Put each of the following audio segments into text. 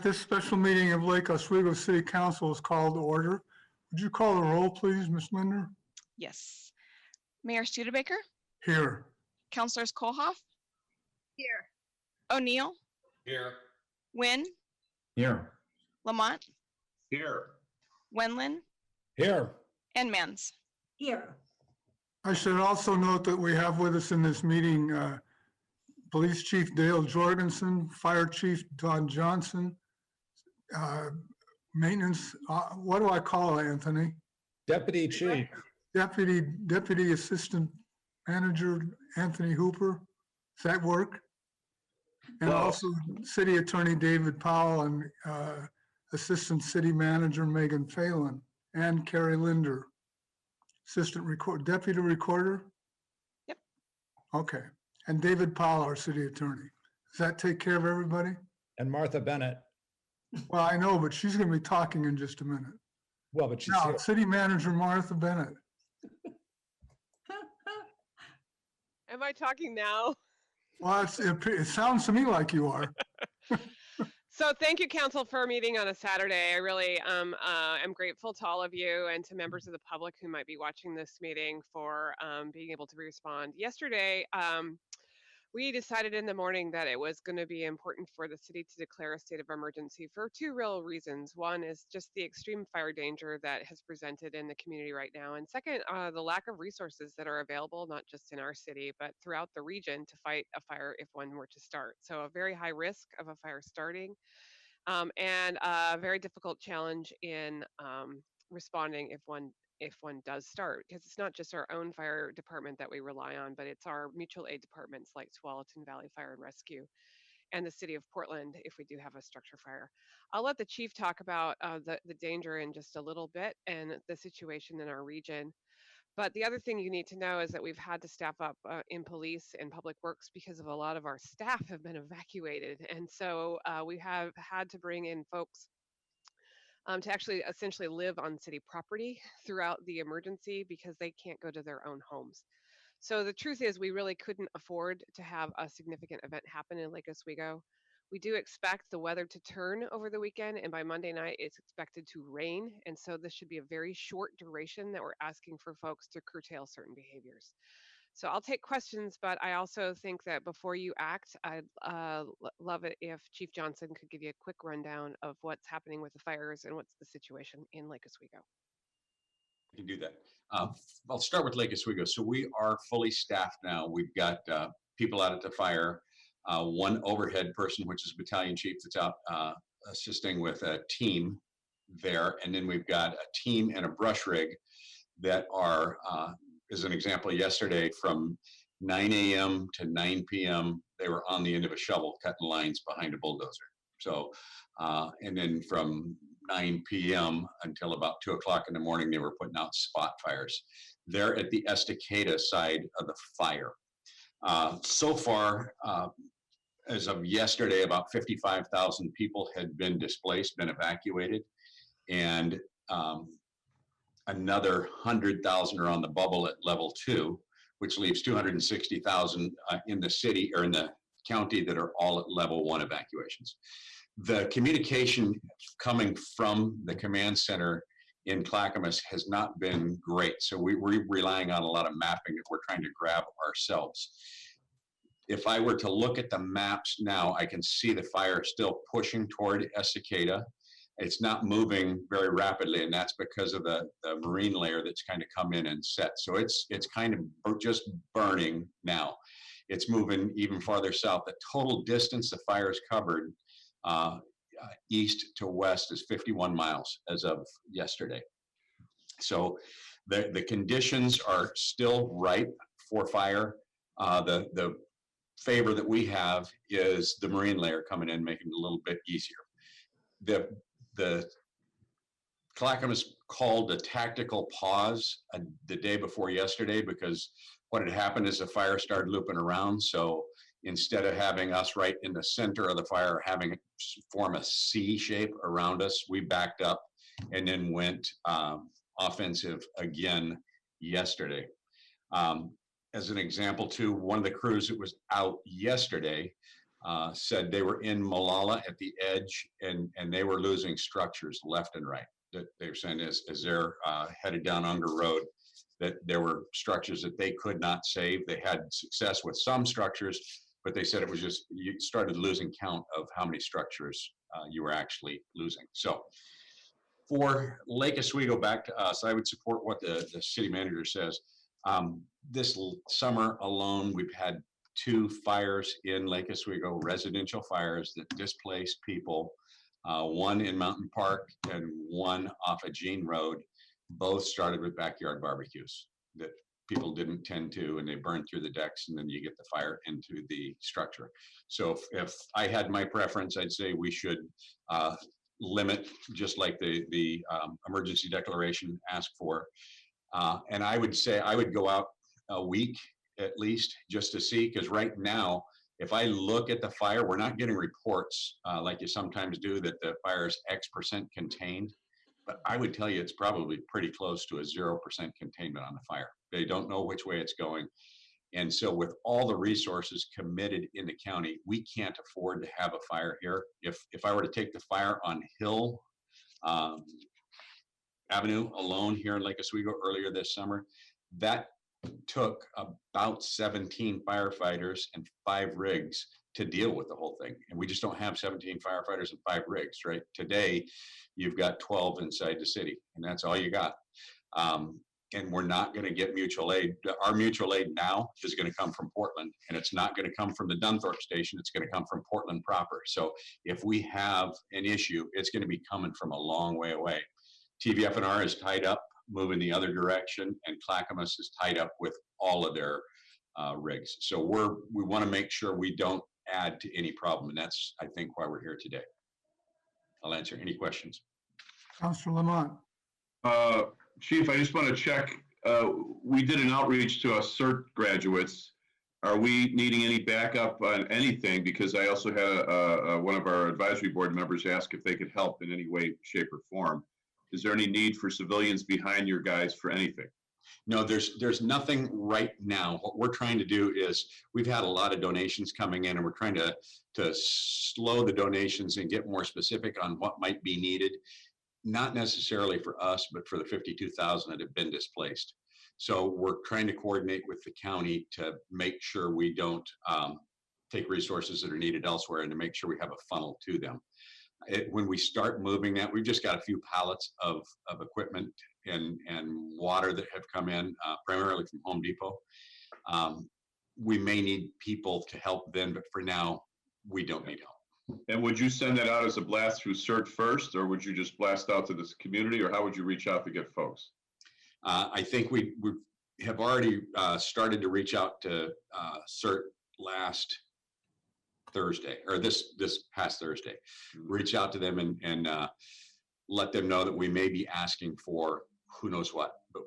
this special meeting of Lake Oswego City Council is called to order. Would you call the roll, please, Ms. Linder? Yes. Mayor Studebaker? Here. Councilors Kohlhoff? Here. O'Neill? Here. Wynn? Here. Lamont? Here. Wendland? Here. And Mans. Here. I should also note that we have with us in this meeting Police Chief Dale Jorgensen, Fire Chief Don Johnson, Maintenance, what do I call it, Anthony? Deputy Chief. Deputy Assistant Manager Anthony Hooper. Does that work? And also City Attorney David Powell and Assistant City Manager Megan Phelan and Carrie Linder. Deputy Recorder? Yep. Okay. And David Powell, our City Attorney. Does that take care of everybody? And Martha Bennett. Well, I know, but she's going to be talking in just a minute. Well, but she's Now, here. City Manager Martha Bennett. Am I talking now? Well, it sounds to me like you are. So thank you, Council, for meeting on a Saturday. I really am grateful to all of you and to members of the public who might be watching this meeting for being able to respond. Yesterday, we decided in the morning that it was going to be important for the city to declare a state of emergency for two real reasons. One is just the extreme fire danger that has presented in the community right now. And second, the lack of resources that are available, not just in our city, but throughout the region to fight a fire if one were to start. So a very high risk of a fire starting and a very difficult challenge in responding if one does start, because it's not just our own fire department that we rely on, but it's our mutual aid departments like Tualatin Valley Fire and Rescue and the city of Portland if we do have a structure fire. I'll let the chief talk about the danger in just a little bit and the situation in our region. But the other thing you need to know is that we've had to staff up in police and public works because of a lot of our staff have been evacuated. And so we have had to bring in folks to actually essentially live on city property throughout the emergency because they can't go to their own homes. So the truth is we really couldn't afford to have a significant event happen in Lake Oswego. We do expect the weather to turn over the weekend, and by Monday night it's expected to rain. And so this should be a very short duration that we're asking for folks to curtail certain behaviors. So I'll take questions, but I also think that before you act, I'd love it if Chief Johnson could give you a quick rundown of what's happening with the fires and what's the situation in Lake Oswego. I can do that. I'll start with Lake Oswego. So we are fully staffed now. We've got people out at the fire, one overhead person, which is battalion chief that's out assisting with a team there. And then we've got a team and a brush rig that are, as an example, yesterday from 9 a.m. to 9 p.m., they were on the end of a shovel cutting lines behind a bulldozer. So, and then from 9 p.m. until about 2 o'clock in the morning, they were putting out spot fires. They're at the Estacada side of the fire. So far, as of yesterday, about 55,000 people had been displaced, been evacuated, and another 100,000 are on the bubble at level 2, which leaves 260,000 in the city or in the county that are all at level 1 evacuations. The communication coming from the command center in Clackamas has not been great. So we're relying on a lot of mapping that we're trying to grab ourselves. If I were to look at the maps now, I can see the fire still pushing toward Estacada. It's not moving very rapidly, and that's because of the marine layer that's kind of come in and set. So it's kind of just burning now. It's moving even farther south. The total distance the fire is covered east to west is 51 miles as of yesterday. So the conditions are still ripe for fire. The favor that we have is the marine layer coming in, making it a little bit easier. The Clackamas called a tactical pause the day before yesterday because what had happened is the fire started looping around. So instead of having us right in the center of the fire, having it form a C shape around us, we backed up and then went offensive again yesterday. As an example too, one of the crews that was out yesterday said they were in Malala at the edge, and they were losing structures left and right. That they're saying as they're headed down Unger Road, that there were structures that they could not save. They had success with some structures, but they said it was just, you started losing count of how many structures you were actually losing. So for Lake Oswego, back to us, I would support what the city manager says. This summer alone, we've had 2 fires in Lake Oswego, residential fires that displaced people, one in Mountain Park and one off of Jean Road. Both started with backyard barbecues that people didn't tend to, and they burned through the decks, and then you get the fire into the structure. So if I had my preference, I'd say we should limit, just like the emergency declaration asked for. And I would say I would go out a week at least just to see, because right now, if I look at the fire, we're not getting reports like you sometimes do that the fire is X% contained. But I would tell you it's probably pretty close to a 0% containment on the fire. They don't know which way it's going. And so with all the resources committed in the county, we can't afford to have a fire here. If I were to take the fire on Hill Avenue alone here in Lake Oswego earlier this summer, that took about 17 firefighters and 5 rigs to deal with the whole thing. And we just don't have 17 firefighters and 5 rigs, right? Today, you've got 12 inside the city, and that's all you got. And we're not going to get mutual aid. Our mutual aid now is going to come from Portland, and it's not going to come from the Dunthorpe station. It's going to come from Portland proper. So if we have an issue, it's going to be coming from a long way away. TVF&R is tied up, moving the other direction, and Clackamas is tied up with all of their rigs. So we want to make sure we don't add to any problem, and that's, I think, why we're here today. I'll answer any questions. Councilor Lamont. Chief, I just want to check. We did an outreach to us CERT graduates. Are we needing any backup on anything? Because I also had one of our advisory board members ask if they could help in any way, shape, or form. Is there any need for civilians behind your guys for anything? No, there's nothing right now. What we're trying to do is, we've had a lot of donations coming in, and we're trying to slow the donations and get more specific on what might be needed. Not necessarily for us, but for the 52,000 that have been displaced. So we're trying to coordinate with the county to make sure we don't take resources that are needed elsewhere, and to make sure we have a funnel to them. When we start moving that, we've just got a few pallets of equipment and water that have come in, primarily from Home Depot. We may need people to help then, but for now, we don't need help. And would you send that out as a blast through CERT first, or would you just blast out to this community, or how would you reach out to get folks? I think we have already started to reach out to CERT last Thursday, or this past Thursday. Reach out to them and let them know that we may be asking for who knows what, but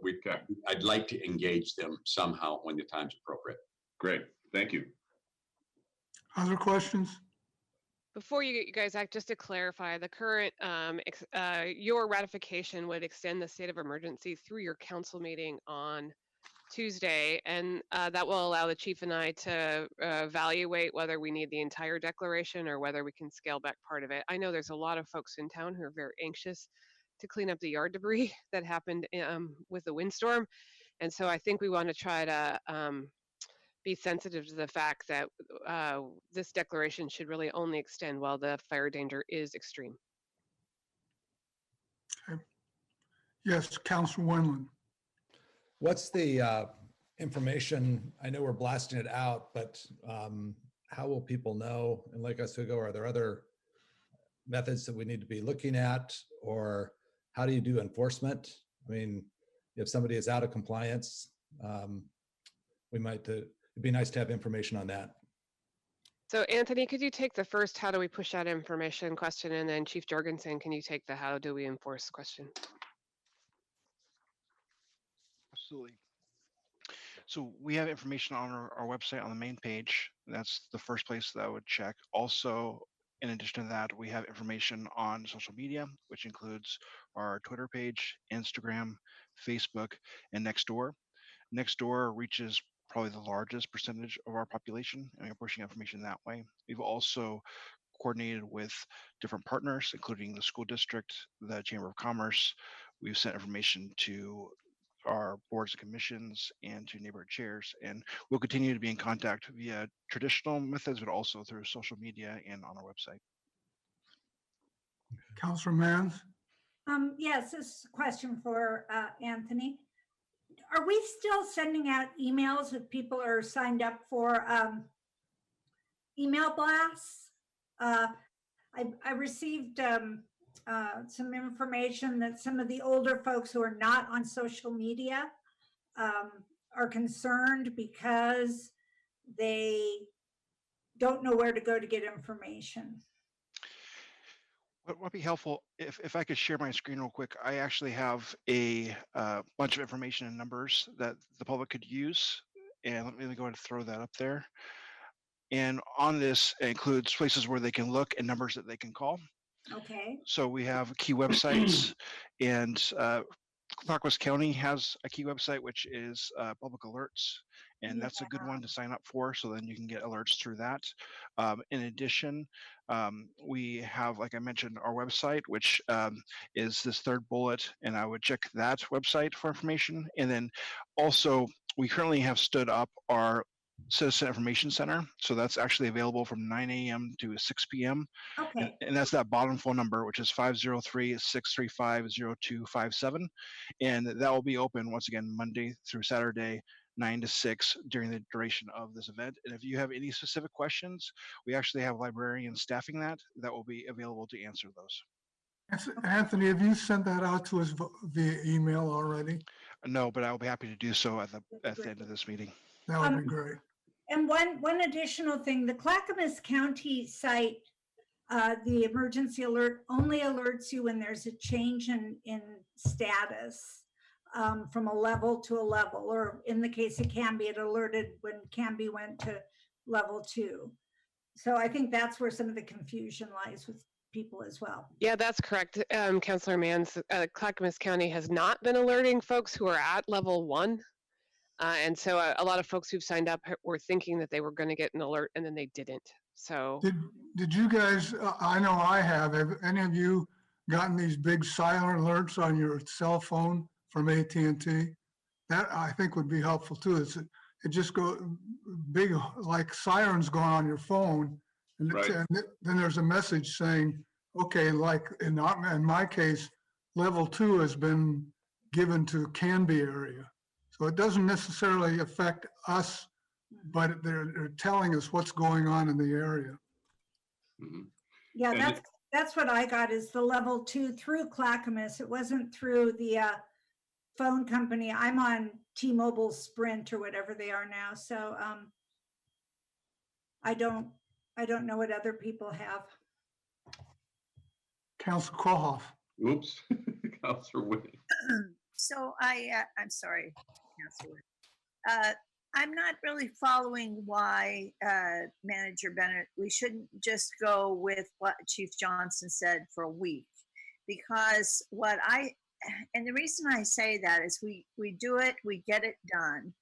I'd like to engage them somehow when the time's appropriate. Great, thank you. Other questions? Before you guys act, just to clarify, the current, your ratification would extend the state of emergency through your council meeting on Tuesday, and that will allow the chief and I to evaluate whether we need the entire declaration or whether we can scale back part of it. I know there's a lot of folks in town who are very anxious to clean up the yard debris that happened with the windstorm, and so I think we want to try to be sensitive to the fact that this declaration should really only extend while the fire danger is extreme. Okay. Yes, Councilor Wendland. What's the information? I know we're blasting it out, but how will people know in Lake Oswego? Are there other methods that we need to be looking at, or how do you do enforcement? I mean, if somebody is out of compliance, it'd be nice to have information on that. So Anthony, could you take the first how do we push out information question, and then Chief Jorgensen, can you take the how do we enforce question? Absolutely. So we have information on our website on the main page. That's the first place that I would check. Also, in addition to that, we have information on social media, which includes our Twitter page, Instagram, Facebook, and Nextdoor. Nextdoor reaches probably the largest percentage of our population, and we're pushing information that way. We've also coordinated with different partners, including the school district, the Chamber of Commerce. We've sent information to our boards and commissions and to neighborhood chairs, and we'll continue to be in contact via traditional methods, but also through social media and on our website. Counselor Mans? Yes, this is a question for Anthony. Are we still sending out emails if people are signed up for email blasts? I received some information that some of the older folks who are not on social media are concerned because they don't know where to go to get information. What would be helpful, if I could share my screen real quick, I actually have a bunch of information and numbers that the public could use. And let me go ahead and throw that up there. And on this includes places where they can look and numbers that they can call. Okay. So we have key websites, and Clackamas County has a key website, which is public alerts, and that's a good one to sign up for. So then you can get alerts through that. In addition, we have, like I mentioned, our website, which is this third bullet, and I would check that website for information. And then also, we currently have stood up our Citizen Information Center. So that's actually available from 9 a.m. to 6 p.m. Okay. And that's that bottom phone number, which is 503-635-0257. And that will be open once again, Monday through Saturday, 9 to 6 during the duration of this event. And if you have any specific questions, we actually have librarians staffing that will be available to answer those. Anthony, have you sent that out to us via email already? No, but I'll be happy to do so at the end of this meeting. That would be great. And one additional thing, the Clackamas County site, the emergency alert only alerts you when there's a change in status from a level to a level, or in the case of Canby, it alerted when Canby went to level 2. So I think that's where some of the confusion lies with people as well. Yeah, that's correct. Councillor Mans, Clackamas County has not been alerting folks who are at level 1. And so a lot of folks who've signed up were thinking that they were going to get an alert, and then they didn't. So Did you guys, I know I have any of you gotten these big silent alerts on your cell phone from AT&T? That I think would be helpful too. It just go big, like sirens going on your phone. And, Right. and then there's a message saying, okay, like in my case, level 2 has been given to Canby area. So it doesn't necessarily affect us, but they're telling us what's going on in the area. Mhm. Yeah, And that's what I got, is the level 2 through Clackamas. It wasn't through the phone company. I'm on T-Mobile Sprint or whatever they are now. So I don't know what other people have. Councilor Kohoff. Oops, Counselor Whitney. So I'm sorry, Councilor. I'm not really following why Manager Bennett, we shouldn't just go with what Chief Johnson said for a week, because and the reason I say that is we do it, we get it done.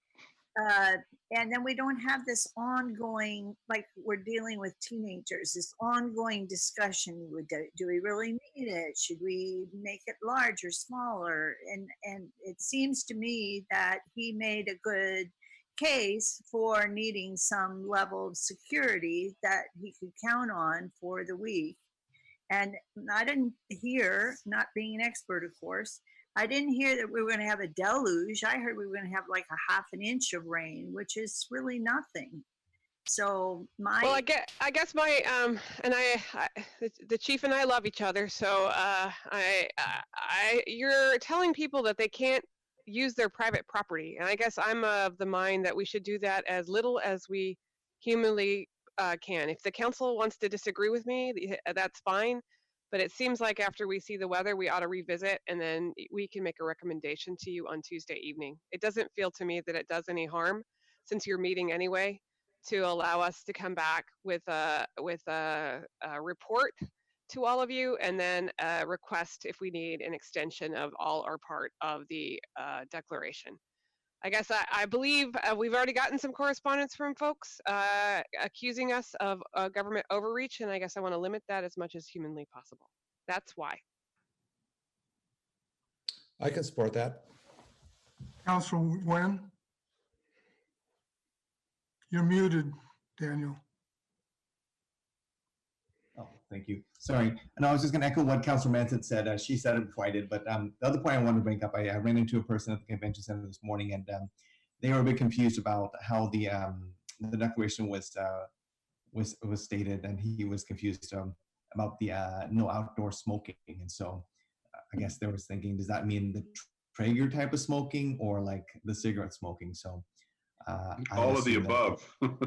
And then we don't have this ongoing, like we're dealing with teenagers, this ongoing discussion. Do we really need it? Should we make it large or smaller? And it seems to me that he made a good case for needing some level of security that he could count on for the week. And I didn't hear, not being an expert, of course, I didn't hear that we were going to have a deluge. I heard we were going to have like a half an inch of rain, which is really nothing. So well, I guess my the chief and I love each other. So you're telling people that they can't use their private property, and I guess I'm of the mind that we should do that as little as we humanly can. If the council wants to disagree with me, that's fine. But it seems like after we see the weather, we ought to revisit, and then we can make a recommendation to you on Tuesday evening. It doesn't feel to me that it does any harm, since you're meeting anyway, to allow us to come back with a report to all of you, and then a request if we need an extension of all or part of the declaration. I guess I believe we've already gotten some correspondence from folks accusing us of government overreach, and I guess I want to limit that as much as humanly possible. That's why. I can support that. Council Nguyen? You're muted, Daniel. Oh, thank you. Sorry. And I was just going to echo what Councilor Manson said. She said it before I did, but the other point I wanted to bring up, I ran into a person at the convention center this morning, and they were a bit confused about how the declaration was stated, and he was confused about the no outdoor smoking. And so I guess they was thinking, does that mean the Traeger type of smoking or like the cigarette smoking? So All of the above.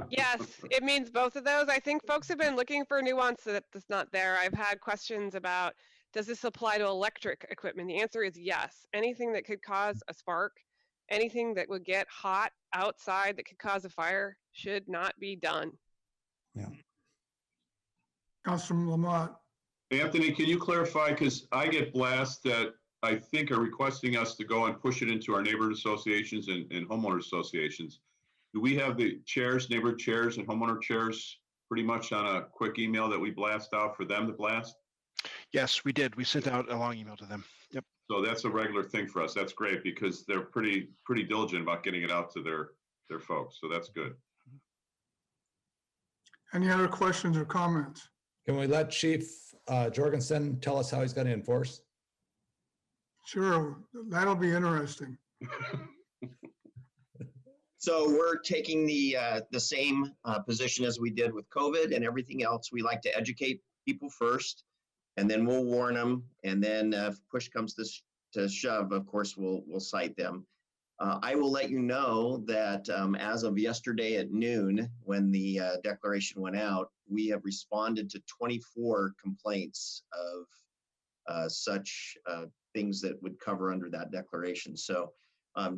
Yes, it means both of those. I think folks have been looking for nuance that's not there. I've had questions about, does this apply to electric equipment? The answer is yes. Anything that could cause a spark, anything that would get hot outside that could cause a fire should not be done. Yeah. Councilman Lamont? Anthony, can you clarify? Because I get blasts that I think are requesting us to go and push it into our neighborhood associations and homeowner associations. Do we have the chairs, neighborhood chairs and homeowner chairs pretty much on a quick email that we blast out for them to blast? Yes, we did. We sent out a long email to them. Yep. So that's a regular thing for us. That's great because they're pretty diligent about getting it out to their folks. So that's good. Any other questions or comments? Can we let Chief Jorgensen tell us how he's going to enforce? Sure, that'll be interesting. So we're taking the same position as we did with COVID and everything else. We like to educate people first, and then we'll warn them. And then if push comes to shove, of course, we'll cite them. I will let you know that as of yesterday at noon, when the declaration went out, we have responded to 24 complaints of such things that would cover under that declaration. So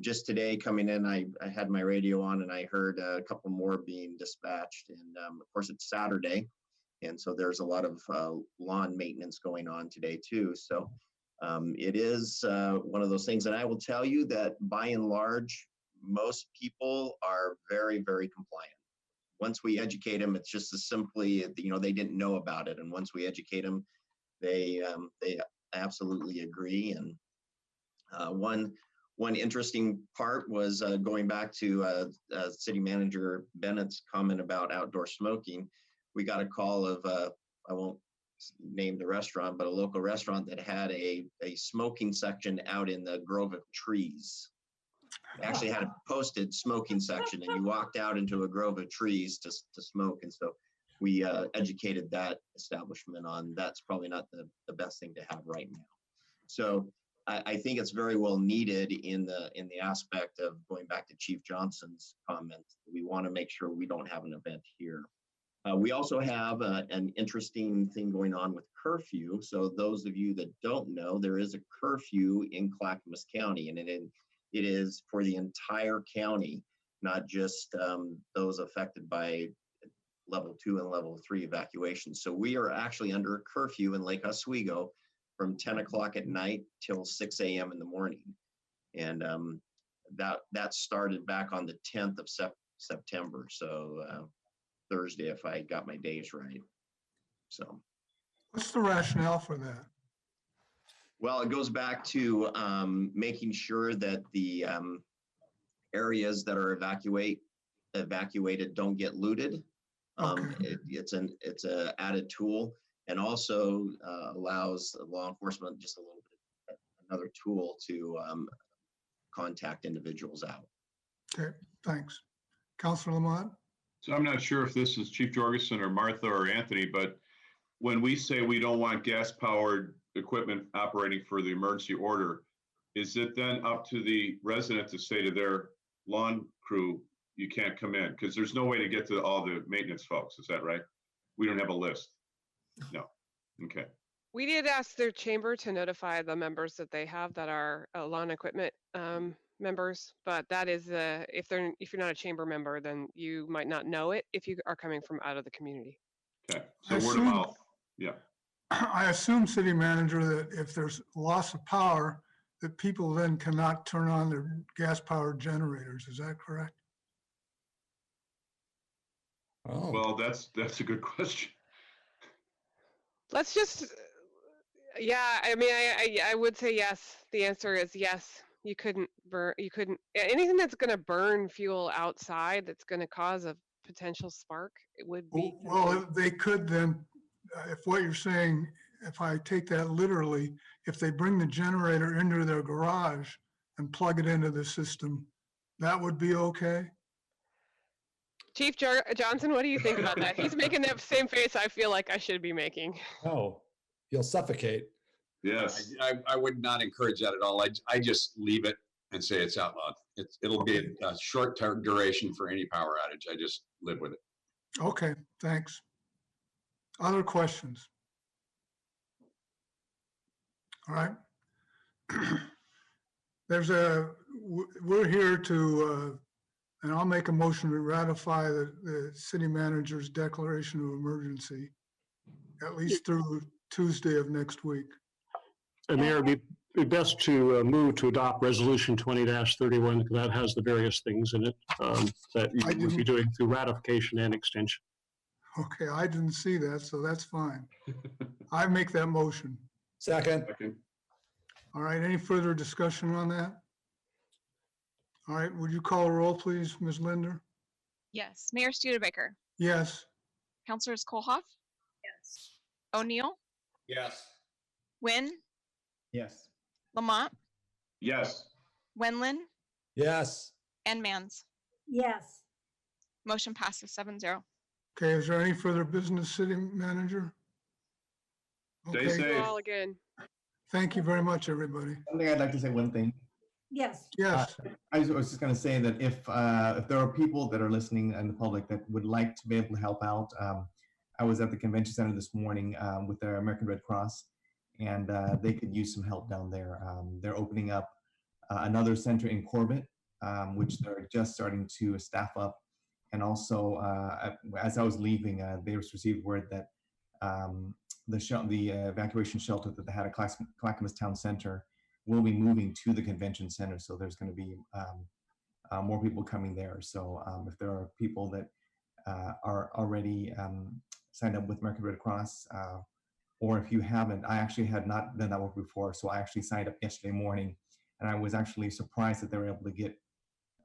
just today coming in, I had my radio on and I heard a couple more being dispatched. And of course, it's Saturday. And so there's a lot of lawn maintenance going on today too. So it is one of those things. And I will tell you that by and large, most people are very, very compliant. Once we educate them, it's just as simply, they didn't know about it. And once we educate them, they absolutely agree. And one interesting part was going back to City Manager Bennett's comment about outdoor smoking. We got a call of, I won't name the restaurant, but a local restaurant that had a smoking section out in the grove of trees. They actually had a posted smoking section, and you walked out into a grove of trees to smoke. And so we educated that establishment on that's probably not the best thing to have right now. So I think it's very well needed in the aspect of going back to Chief Johnson's comments. We want to make sure we don't have an event here. We also have an interesting thing going on with curfew. So those of you that don't know, there is a curfew in Clackamas County, and it is for the entire county, not just those affected by level 2 and level 3 evacuations. So we are actually under a curfew in Lake Oswego from 10 o'clock at night till 6 a.m. in the morning. And that started back on the 10th of September. So Thursday, if I got my days right. So What's the rationale for that? well, it goes back to making sure that the areas that are evacuated don't get looted. Okay. It's a added tool, and also allows law enforcement just a little bit another tool to contact individuals out. Okay, thanks. Councilor Lamont? So I'm not sure if this is Chief Jorgensen or Martha or Anthony, but when we say we don't want gas-powered equipment operating for the emergency order, is it then up to the resident to say to their lawn crew, you can't come in? Because there's no way to get to all the maintenance folks. Is that right? We don't have a list. No. Okay. We did ask their chamber to notify the members that they have that are lawn equipment members, but that is if you're not a chamber member, then you might not know it if you are coming from out of the community. Okay. So I word of assume- mouth. Yeah. I assume, City Manager, that if there's loss of power, that people then cannot turn on their gas-powered generators. Is that correct? Oh, Well, that's a good question. Let's just, yeah, I mean, I would say yes. The answer is yes. You couldn't burn, anything that's going to burn fuel outside that's going to cause a potential spark, it would be. Well, they could then, if what you're saying, if I take that literally, if they bring the generator into their garage and plug it into the system, that would be okay? Chief Johnson, what do you think about that? He's making that same face I feel like I should be making. no, you'll suffocate. Yes. I would not encourage that at all. I just leave it and say it's outlawed. It'll be a short duration for any power outage. I just live with it. Okay, thanks. Other questions? All right. We're here to, and I'll make a motion to ratify the city manager's declaration of emergency, at least through Tuesday of next week. Mayor, it'd be best to move to adopt Resolution 20-31, because that has the various things in it that you would be doing through ratification and extension. Okay, I didn't see that, so that's fine. I make that motion. Second, All right, any further discussion on that? All right, would you call a roll, please, Ms. Linder? Yes. Mayor Studebaker, Yes. Councilors Kohlhoff, Yes. O'Neill, Yes. Nguyen, Yes. Lamont, Yes. Wenlin, yes. and Mans. Yes. Motion passes 7-0. Okay, is there any further business, city manager? Stay Okay, safe. All again. thank you very much, everybody. Something I'd like to say one thing. Yes. Yes, I was just going to say that if there are people that are listening in the public that would like to be able to help out, I was at the convention center this morning with the American Red Cross, and they could use some help down there. They're opening up another center in Corbett, which they're just starting to staff up. And also, as I was leaving, they received word that the evacuation shelter that they had at Clackamas Town Center will be moving to the convention center. So there's going to be more people coming there. So if there are people that are already signed up with American Red Cross, or if you haven't, I actually had not done that work before. So I actually signed up yesterday morning, and I was actually surprised that they were able to get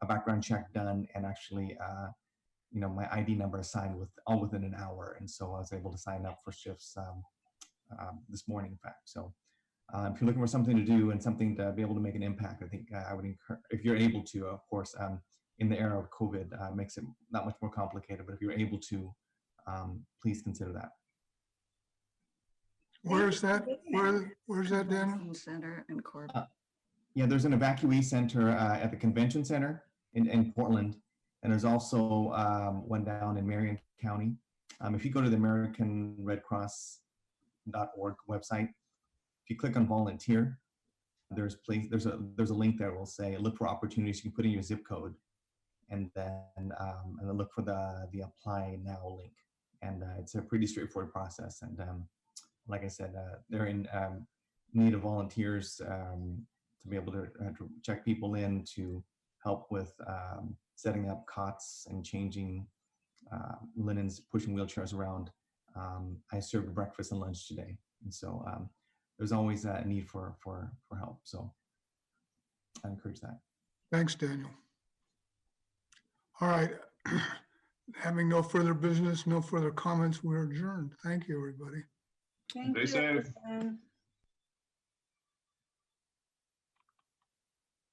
a background check done and actually, my ID number assigned all within an hour. And so I was able to sign up for shifts this morning, in fact. So if you're looking for something to do and something to be able to make an impact, I think I would encourage, if you're able to, of course, in the era of COVID, makes it not much more complicated, but if you're able to, please consider that. where's that? Where's that, Daniel? Center in Corbett. Yeah, there's an evacuee center at the convention center in Portland. And there's also one down in Marion County. If you go to the American Red Cross.org website, if you click on volunteer, there's a link there that will say look for opportunities. You can put in your zip code, and then look for the apply now link. And it's a pretty straightforward process. And like I said, they're in need of volunteers to be able to check people in, to help with setting up cots and changing linens, pushing wheelchairs around. I served breakfast and lunch today. And so there's always a need for help. So I encourage that. Thanks, Daniel. All right. Having no further business, no further comments, we're adjourned. Thank you, everybody. Thank Stay you. safe. everyone.